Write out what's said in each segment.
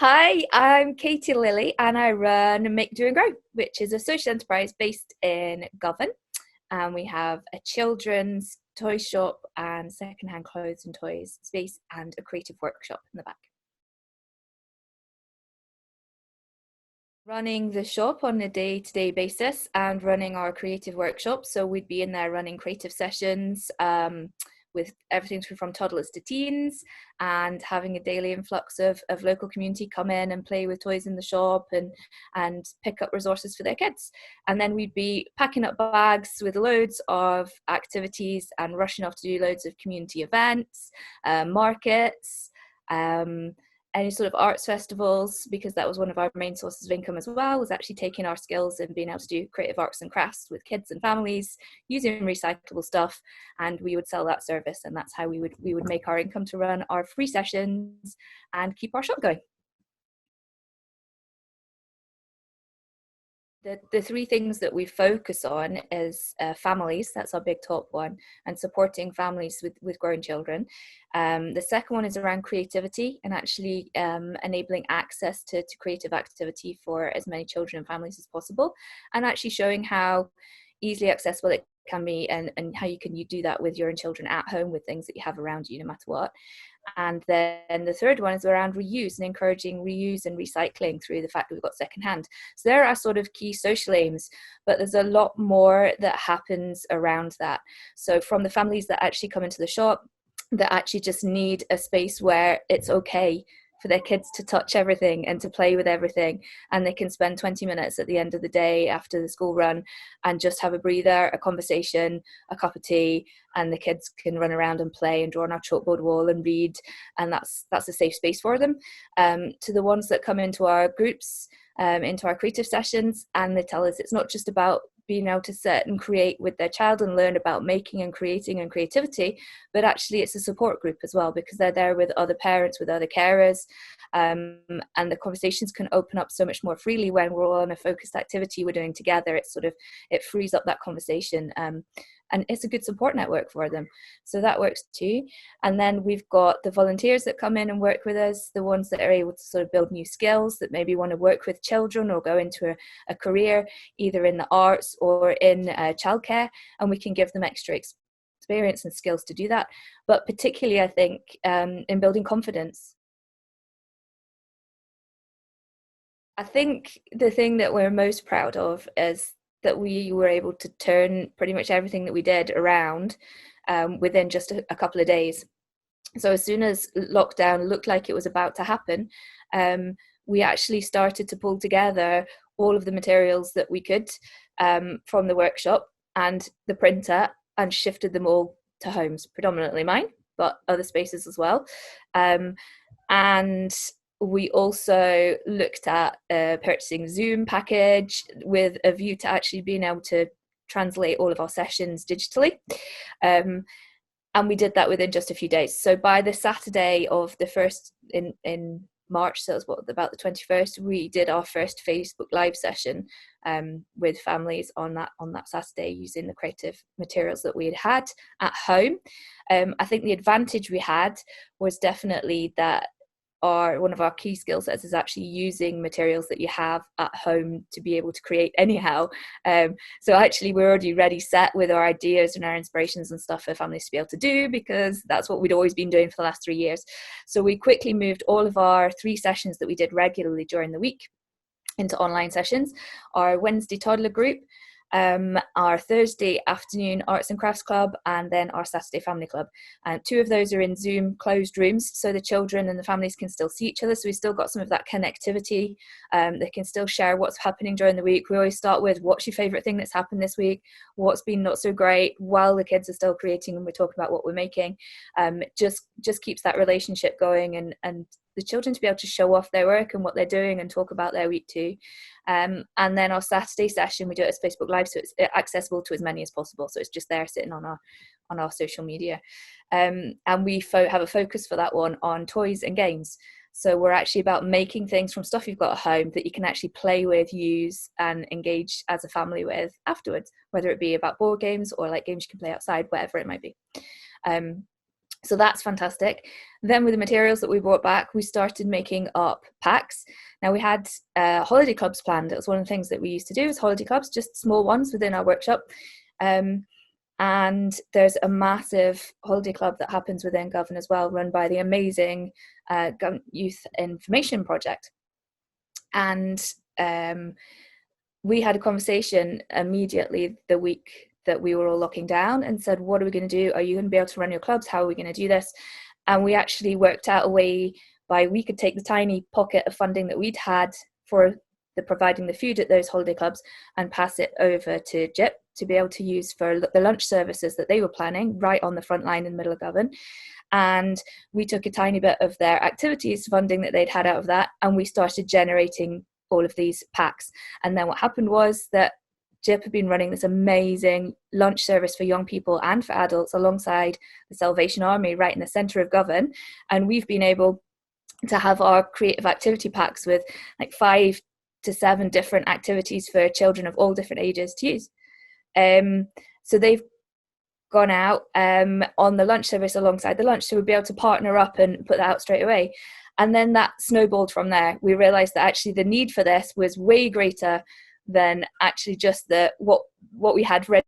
Hi, I'm Kaytie Lilley and I run Make, Do and Grow, which is a social enterprise based in Govan. And we have a children's toy shop and secondhand clothes and toys space and a creative workshop in the back. Running the shop on a day-to-day basis and running our creative workshops. So we'd be in there running creative sessions with everything from toddlers to teens, and having a daily influx of local community come in and play with toys in the shop and pick up resources for their kids. And then we'd be packing up bags with loads of activities and rushing off to do loads of community events, markets, um, any sort of arts festivals, because that was one of our main sources of income as well, was actually taking our skills and being able to do creative arts and crafts with kids and families using recyclable stuff, and we would sell that service, and that's how we would make our income to run our free sessions and keep our shop going. The three things that we focus on is families, that's our big top one, and supporting families with growing children. The second one is around creativity and actually enabling access to creative activity for as many children and families as possible, and actually showing how easily accessible it can be, and how you do that with your own children at home with things that you have around you no matter what. And then the third one is around reuse and encouraging reuse and recycling through the fact that we've got secondhand. So there are sort of key social aims, but there's a lot more that happens around that. So from the families that actually come into the shop, that actually just need a space where it's okay for their kids to touch everything and to play with everything, and they can spend 20 minutes at the end of the day after the school run and just have a breather, a conversation, a cup of tea, and the kids can run around and play and draw on our chalkboard wall and read, and that's a safe space for them. To the ones that come into our groups, into our creative sessions, and they tell us it's not just about being able to sit and create with their child and learn about making and creating and creativity, but actually it's a support group as well, because they're there with other parents, with other carers, and the conversations can open up so much more freely when we're all on a focused activity we're doing together. It frees up that conversation, and it's a good support network for them, so that works too. And then we've got the volunteers that come in and work with us, the ones that are able to sort of build new skills, that maybe want to work with children or go into a career either in the arts or in childcare, and we can give them extra experience and skills to do that. But particularly I think in building confidence, I think the thing that we're most proud of is that we were able to turn pretty much everything that we did around within just a couple of days. So as soon as lockdown looked like it was about to happen, we actually started to pull together all of the materials that we could from the workshop and the printer, and shifted them all to homes, predominantly mine, but other spaces as well. And we also looked at purchasing Zoom package with a view to actually being able to translate all of our sessions digitally. And we did that within just a few days. So by the Saturday of the first in March, so it was about the 21st, we did our first Facebook Live session with families on that Saturday, using the creative materials that we had at home. I think the advantage we had was definitely that one of our key skill sets is actually using materials that you have at home to be able to create anyhow. So actually we're already ready set with our ideas and our inspirations and stuff for families to be able to do, because that's what we'd always been doing for the last 3 years. So we quickly moved all of our 3 sessions that we did regularly during the week into online sessions: our Wednesday toddler group, our Thursday afternoon arts and crafts club, and then our Saturday family club. And 2 of those are in Zoom closed rooms, so the children and the families can still see each other, so we still got some of that connectivity. They can still share what's happening during the week. We always start with, what's your favorite thing that's happened this week, what's been not so great, while the kids are still creating and we're talking about what we're making. Just keeps that relationship going, and the children to be able to show off their work and what they're doing and talk about their week too. And then our Saturday session, we do it as Facebook Live, so it's accessible to as many as possible. So it's just there sitting on our social media. And we have a focus for that one on toys and games. So we're actually about making things from stuff you've got at home that you can actually play with, use, and engage as a family with afterwards, whether it be about board games or like games you can play outside, whatever it might be. So that's fantastic. Then with the materials that we brought back, we started making up packs. Now we had holiday clubs planned. It was one of the things that we used to do, is holiday clubs, just small ones within our workshop. And there's a massive holiday club that happens within Govan as well, run by the amazing Youth Information Project. And we had a conversation immediately the week that we were all locking down and said, what are we going to do? Are you going to be able to run your clubs? How are we going to do this? And we actually worked out a way by we could take the tiny pocket of funding that we'd had for the providing the food at those holiday clubs and pass it over to JIP to be able to use for the lunch services that they were planning right on the front line in the middle of Govan. And we took a tiny bit of their activities funding that they'd had out of that, and we started generating all of these packs. And then what happened was that JIP had been running this amazing lunch service for young people and for adults alongside the Salvation Army right in the centre of Govan. And we've been able to have our creative activity packs with like 5 to 7 different activities for children of all different ages to use. So they've gone out on the lunch service alongside the lunch, so we'll be able to partner up and put that out straight away. And then that snowballed from there. We realised that actually the need for this was way greater than actually just what we had ready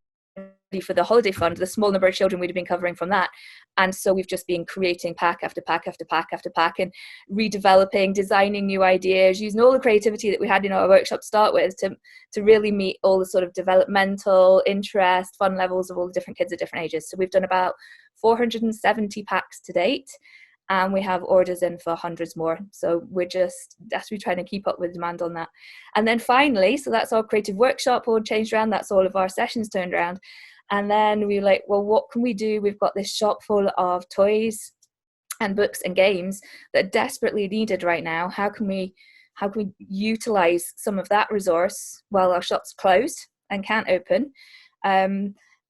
for the holiday fund, the small number of children we'd have been covering from that. And so we've just been creating pack after pack after pack after pack and redeveloping, designing new ideas, using all the creativity that we had in our workshop to start with to really meet all the sort of developmental interest, fun levels of all the different kids at different ages. So we've done about 470 packs to date, and we have orders in for hundreds more. So we're just desperately trying to keep up with demand on that. And then finally, so that's our creative workshop all changed around, that's all of our sessions turned around. And then we were like, well, what can we do? We've got this shop full of toys and books and games that are desperately needed right now. How can we utilize some of that resource while our shop's closed and can't open?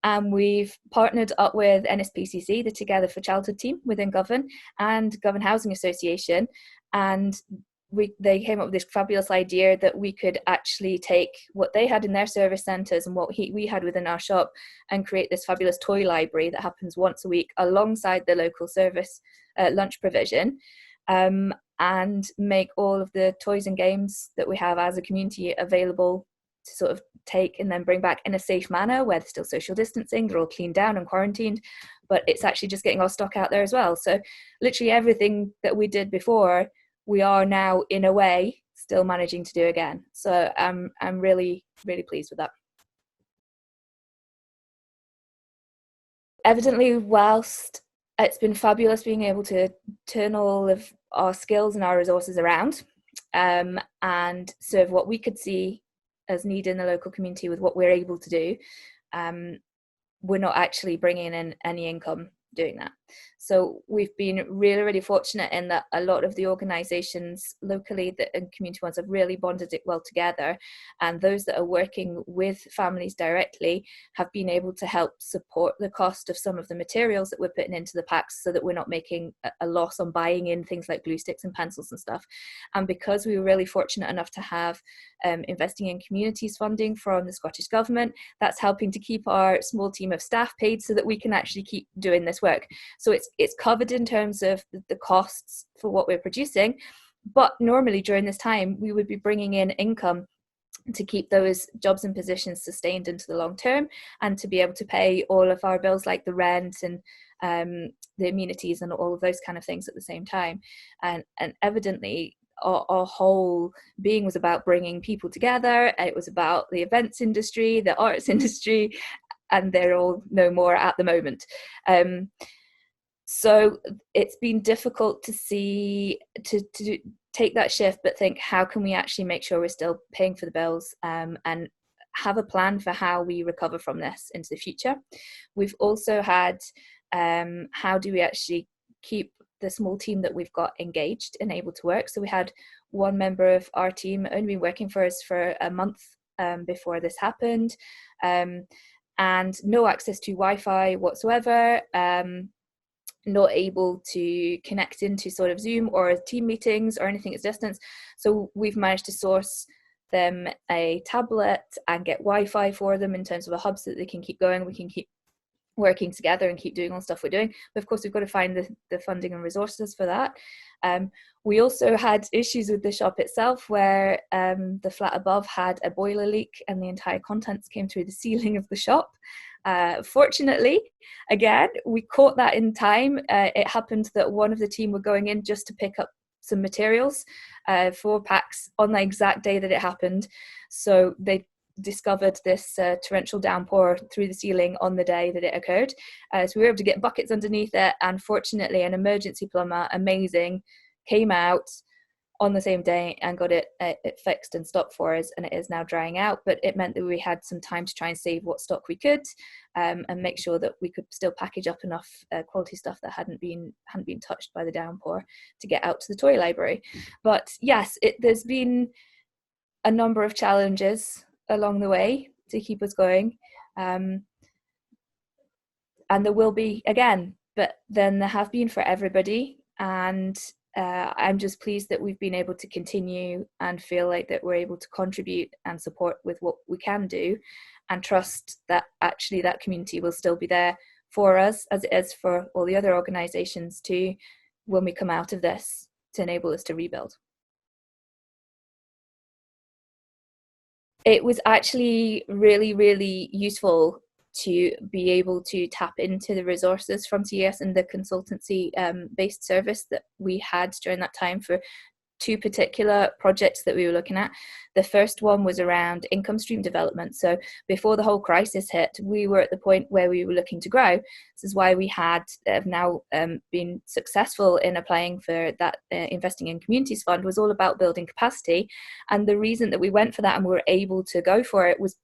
And we've partnered up with NSPCC, the Together for Childhood team within Govan, and Govan Housing Association, and they came up with this fabulous idea that we could actually take what they had in their service centres and what we had within our shop and create this fabulous toy library that happens once a week alongside the local service lunch provision, and make all of the toys and games that we have as a community available to sort of take and then bring back in a safe manner where there's still social distancing, they're all cleaned down and quarantined, but it's actually just getting our stock out there as well. So literally everything that we did before, we are now in a way still managing to do again. So I'm really, really pleased with that. Evidently, whilst it's been fabulous being able to turn all of our skills and our resources around and serve what we could see as need in the local community with what we're able to do, we're not actually bringing in any income doing that. So we've been really, really fortunate in that a lot of the organisations locally and community ones have really bonded it well together, and those that are working with families directly have been able to help support the cost of some of the materials that we're putting into the packs so that we're not making a loss on buying in things like glue sticks and pencils and stuff. And because we were really fortunate enough to have investing in communities funding from the Scottish Government, that's helping to keep our small team of staff paid so that we can actually keep doing this work. So it's covered in terms of the costs for what we're producing, but normally during this time we would be bringing in income to keep those jobs and positions sustained into the long term and to be able to pay all of our bills like the rent and the amenities and all of those kind of things at the same time. And evidently our whole being was about bringing people together. It was about the events industry, the arts industry, and they're all no more at the moment. So it's been difficult to see, to take that shift, but think, how can we actually make sure we're still paying for the bills and have a plan for how we recover from this into the future. We've also had, how do we actually keep the small team that we've got engaged and able to work? So we had one member of our team only been working for us for a month before this happened, and no access to Wi-Fi whatsoever, not able to connect into sort of Zoom or team meetings or anything at distance. So we've managed to source them a tablet and get Wi-Fi for them in terms of a hub so that they can keep going. We can keep working together and keep doing all the stuff we're doing. But of course, we've got to find the funding and resources for that. We also had issues with the shop itself where the flat above had a boiler leak and the entire contents came through the ceiling of the shop. Fortunately, again, we caught that in time. It happened that one of the team were going in just to pick up some materials for packs on the exact day that it happened. So they discovered this torrential downpour through the ceiling on the day that it occurred. So we were able to get buckets underneath it, and fortunately an emergency plumber, amazing, came out on the same day and got it fixed and stopped for us, and it is now drying out. But it meant that we had some time to try and save what stock we could, and make sure that we could still package up enough quality stuff that hadn't been touched by the downpour to get out to the toy library. But yes, there's been a number of challenges along the way to keep us going, and there will be again, but then there have been for everybody. And I'm just pleased that we've been able to continue and feel like that we're able to contribute and support with what we can do, and trust that actually that community will still be there for us, as it is for all the other organisations too, when we come out of this, to enable us to rebuild. It was actually really, really useful to be able to tap into the resources from CES and the consultancy based service that we had during that time for two particular projects that we were looking at. The first one was around income stream development. So before the whole crisis hit, we were at the point where we were looking to grow. This is why we have now been successful in applying for that Investing in Communities Fund. Was all about building capacity. And the reason that we went for that and we were able to go for it was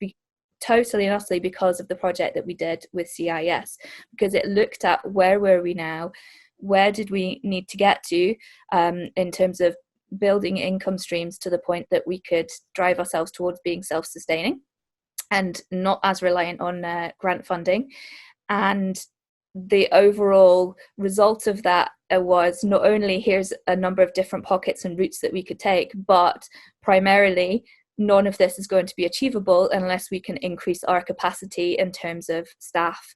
totally and utterly because of the project that we did with CIS, because it looked at where were we now, where did we need to get to in terms of building income streams to the point that we could drive ourselves towards being self-sustaining and not as reliant on grant funding. And the overall result of that was not only here's a number of different pockets and routes that we could take, but primarily none of this is going to be achievable unless we can increase our capacity in terms of staff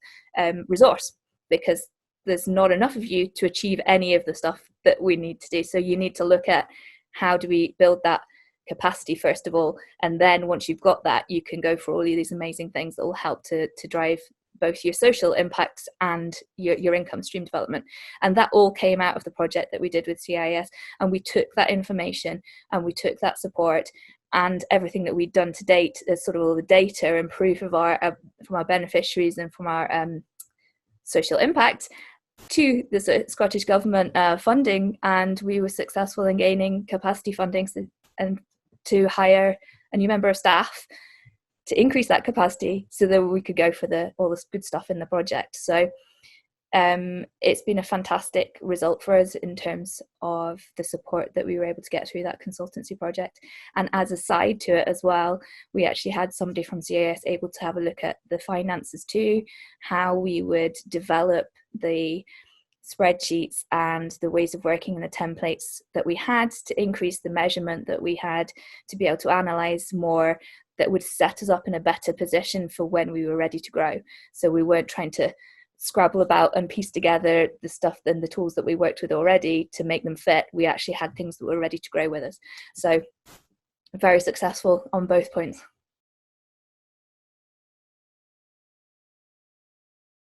resource, because there's not enough of you to achieve any of the stuff that we need to do. So you need to look at how do we build that capacity first of all, and then once you've got that, you can go for all of these amazing things that will help to drive both your social impacts and your income stream development. And that all came out of the project that we did with CIS, and we took that information and we took that support and everything that we'd done to date as sort of all the data and proof of from our beneficiaries and from our social impact to the Scottish Government funding, and we were successful in gaining capacity funding and to hire a new member of staff to increase that capacity so that we could go for all this good stuff in the project. So it's been a fantastic result for us in terms of the support that we were able to get through that consultancy project. And as a side to it as well, we actually had somebody from CIS able to have a look at the finances too, how we would develop the spreadsheets and the ways of working and the templates that we had to increase the measurement that we had to be able to analyze more, that would set us up in a better position for when we were ready to grow. So we weren't trying to scrabble about and piece together the stuff and the tools that we worked with already to make them fit. We actually had things that were ready to grow with us. So very successful on both points.